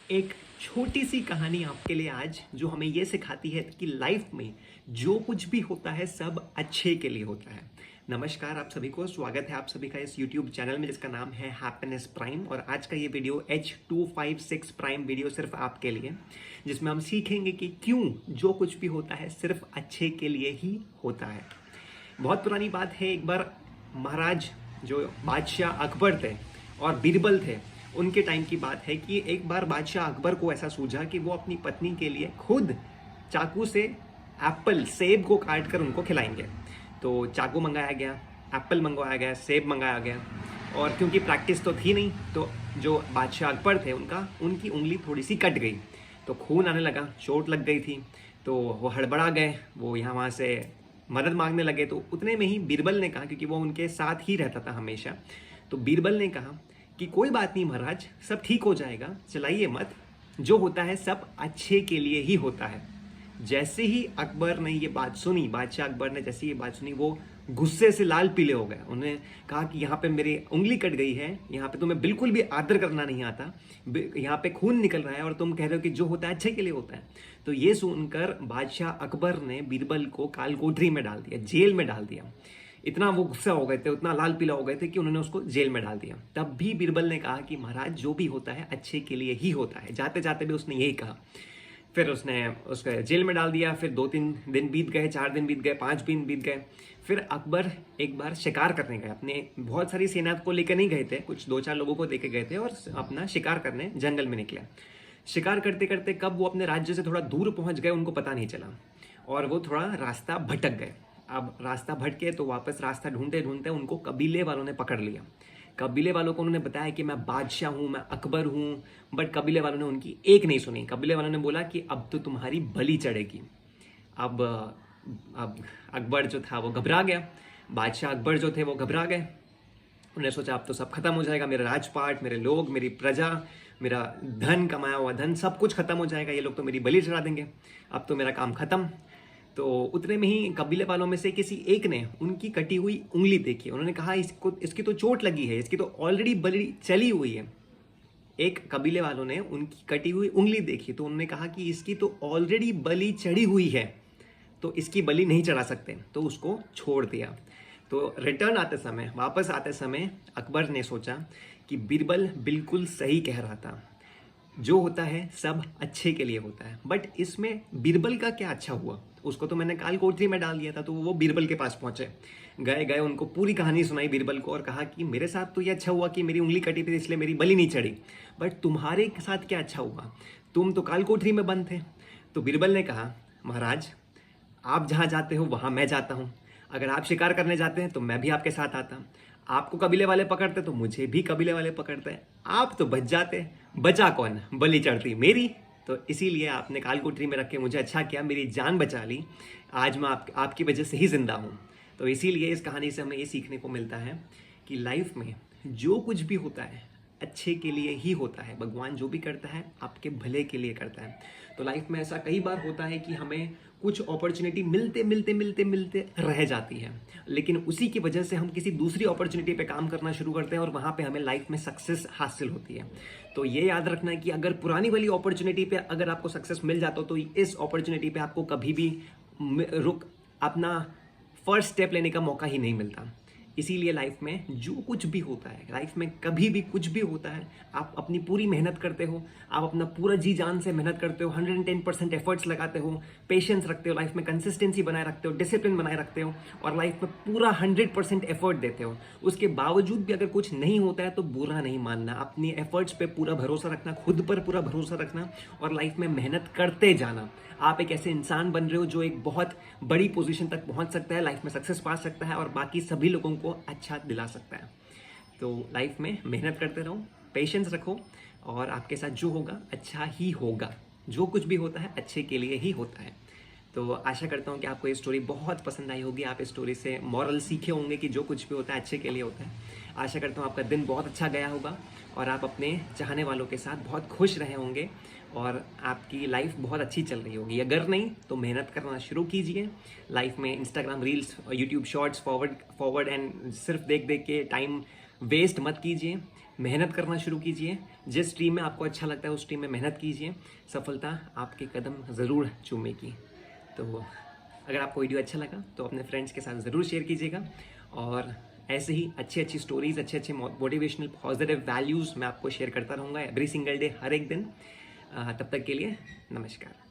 एक छोटी सी कहानी आपके लिए आज जो हमें ये सिखाती है कि लाइफ में जो कुछ भी होता है सब अच्छे के लिए होता है। नमस्कार आप सभी को, स्वागत है आप सभी का इस YouTube चैनल में जिसका नाम है हैप्पीनेस प्राइम। और आज का ये वीडियो H256 प्राइम वीडियो सिर्फ आपके लिए, जिसमें हम सीखेंगे कि क्यों जो कुछ भी होता है सिर्फ अच्छे के लिए ही होता है। बहुत पुरानी बात है, एक बार महाराज जो बादशाह अकबर थे और बीरबल थे, उनके टाइम की बात है कि एक बार बादशाह अकबर को ऐसा सूझा कि वो अपनी पत्नी के लिए खुद चाकू से एप्पल सेब को काट कर उनको खिलाएंगे। तो चाकू मंगाया गया, एप्पल मंगवाया गया, सेब मंगाया गया। और क्योंकि प्रैक्टिस तो थी नहीं, तो जो बादशाह अकबर थे उनकी उंगली थोड़ी सी कट गई, तो खून आने लगा, चोट लग गई थी। तो वो हड़बड़ा गए, वो यहाँ वहाँ से मदद मांगने लगे। तो उतने में ही बीरबल ने कहा, क्योंकि वो उनके साथ ही रहता था हमेशा, तो बीरबल ने कहा कि कोई बात नहीं महाराज, सब ठीक हो जाएगा, चलाइए मत, जो होता है सब अच्छे के लिए ही होता है। जैसे ही अकबर ने ये बात सुनी, बादशाह अकबर ने जैसे ये बात सुनी, वो गुस्से से लाल पीले हो गए। उन्होंने कहा कि यहाँ पे मेरी उंगली कट गई है, यहाँ पे तुम्हें बिल्कुल भी आदर करना नहीं आता, यहाँ पे खून निकल रहा है और तुम कह रहे हो कि जो होता है अच्छे के लिए होता है। तो ये सुनकर बादशाह अकबर ने बीरबल को काल कोठरी में डाल दिया, जेल में डाल दिया। इतना वो गुस्सा हो गए थे, उतना लाल पीला हो गए थे कि उन्होंने उसको जेल में डाल दिया। तब भी बीरबल ने कहा कि महाराज जो भी होता है अच्छे के लिए ही होता है। जाते जाते भी उसने यही कहा। फिर उसने उसको जेल में डाल दिया। फिर 2-3 दिन बीत गए, 4 दिन बीत गए, 5 दिन बीत गए। फिर अकबर एक बार शिकार करने गए, अपने बहुत सारी सेना को लेकर नहीं गए थे, कुछ 2-4 लोगों को लेकर गए थे और अपना शिकार करने जंगल में निकले। शिकार करते करते कब वो अपने राज्य से थोड़ा दूर पहुंच गए उनको पता नहीं चला, और वो थोड़ा रास्ता भटक गए। अब रास्ता भटके तो वापस रास्ता ढूंढते ढूंढते उनको कबीले वालों ने पकड़ लिया। कबीले वालों को उन्होंने बताया कि मैं बादशाह हूँ, मैं अकबर हूँ, बट कबीले वालों ने उनकी एक नहीं सुनी। कबीले वालों ने बोला कि अब तो तुम्हारी बलि चढ़ेगी। अब अकबर जो था वो घबरा गया, बादशाह अकबर जो थे वो घबरा गए। उन्होंने सोचा अब तो सब खत्म हो जाएगा, मेरा राजपाट, मेरे लोग, मेरी प्रजा, मेरा धन, कमाया हुआ धन, सब कुछ खत्म हो जाएगा, ये लोग तो मेरी बलि चढ़ा देंगे, अब तो मेरा काम खत्म। तो उतने में ही कबीले वालों में से किसी एक ने उनकी कटी हुई उंगली देखी। उन्होंने कहा इसकी तो चोट लगी है, इसकी तो ऑलरेडी बलि चली हुई है। एक कबीले वालों ने उनकी कटी हुई उंगली देखी, तो उन्होंने कहा कि इसकी तो ऑलरेडी बलि चढ़ी हुई है, तो इसकी बलि नहीं चढ़ा सकते, तो उसको छोड़ दिया। तो रिटर्न आते समय, वापस आते समय अकबर ने सोचा कि बीरबल बिल्कुल सही कह रहा था, जो होता है सब अच्छे के लिए होता है। बट इसमें बीरबल का क्या अच्छा हुआ? उसको तो मैंने काल कोठरी में डाल दिया था। तो वो बीरबल के पास पहुंचे, गए उनको पूरी कहानी सुनाई बीरबल को, और कहा कि मेरे साथ तो ये अच्छा हुआ कि मेरी उंगली कटी थी इसलिए मेरी बलि नहीं चढ़ी, बट तुम्हारे साथ क्या अच्छा हुआ? तुम तो काल कोठरी में बंद थे। तो बीरबल ने कहा, महाराज आप जहाँ जाते हो वहाँ मैं जाता हूँ, अगर आप शिकार करने जाते हैं तो मैं भी आपके साथ आता। आपको कबीले वाले पकड़ते तो मुझे भी कबीले वाले पकड़ते हैं, आप तो बच जाते, बचा कौन? बलि चढ़ती मेरी। तो इसीलिए आपने काल कोठरी में रख के मुझे अच्छा किया, मेरी जान बचा ली, आज मैं आपकी वजह से ही जिंदा हूँ। तो इसीलिए इस कहानी से हमें ये सीखने को मिलता है कि लाइफ में जो कुछ भी होता है अच्छे के लिए ही होता है। भगवान जो भी करता है आपके भले के लिए करता है। तो लाइफ में ऐसा कई बार होता है कि हमें कुछ अपॉर्चुनिटी मिलते मिलते मिलते मिलते रह जाती है, लेकिन उसी की वजह से हम किसी दूसरी अपॉर्चुनिटी पे काम करना शुरू करते हैं और वहाँ पे हमें लाइफ में सक्सेस हासिल होती है। तो ये याद रखना है कि अगर पुरानी वाली अपॉर्चुनिटी पे अगर आपको सक्सेस मिल जाता हो, तो इस अपॉर्चुनिटी पे आपको कभी भी अपना फर्स्ट स्टेप लेने का मौका ही नहीं मिलता। इसीलिए लाइफ में जो कुछ भी होता है, लाइफ में कभी भी कुछ भी होता है, आप अपनी पूरी मेहनत करते हो, आप अपना पूरा जी जान से मेहनत करते हो, 110% एफर्ट्स लगाते हो, पेशेंस रखते हो, लाइफ में कंसिस्टेंसी बनाए रखते हो, डिसिप्लिन बनाए रखते हो, और लाइफ में पूरा 100% एफर्ट देते हो। उसके बावजूद भी अगर कुछ नहीं होता है तो बुरा नहीं मानना, अपनी एफर्ट्स पे पूरा भरोसा रखना, खुद पर पूरा भरोसा रखना, और लाइफ में मेहनत करते जाना। आप एक ऐसे इंसान बन रहे हो जो एक बहुत बड़ी पोजीशन तक पहुंच सकता है, लाइफ में सक्सेस पा सकता है और बाकी सभी लोगों को अच्छा दिला सकता है। तो लाइफ में मेहनत करते रहो, पेशेंस रखो, और आपके साथ जो होगा अच्छा ही होगा। जो कुछ भी होता है अच्छे के लिए ही होता है। तो आशा करता हूँ कि आपको ये स्टोरी बहुत पसंद आई होगी, आप इस स्टोरी से मॉरल सीखे होंगे कि जो कुछ भी होता है अच्छे के लिए होता है। आशा करता हूँ आपका दिन बहुत अच्छा गया होगा और आप अपने चाहने वालों के साथ बहुत खुश रहे होंगे और आपकी लाइफ बहुत अच्छी चल रही होगी। अगर नहीं तो मेहनत करना शुरू कीजिए। लाइफ में इंस्टाग्राम रील्स और यूट्यूब शॉर्ट्स फॉरवर्ड एंड सिर्फ देख देख के टाइम वेस्ट मत कीजिए। मेहनत करना शुरू कीजिए, जिस स्ट्रीम में आपको अच्छा लगता है उस स्ट्रीम में मेहनत कीजिए, सफलता आपके कदम ज़रूर चूमेगी। तो अगर आपको वीडियो अच्छा लगा तो अपने फ्रेंड्स के साथ ज़रूर शेयर कीजिएगा, और ऐसे ही अच्छी अच्छी स्टोरीज़, अच्छे अच्छे मोटिवेशनल पॉजिटिव वैल्यूज़ मैं आपको शेयर करता रहूँगा एवरी सिंगल डे, हर एक दिन। तब तक के लिए नमस्कार।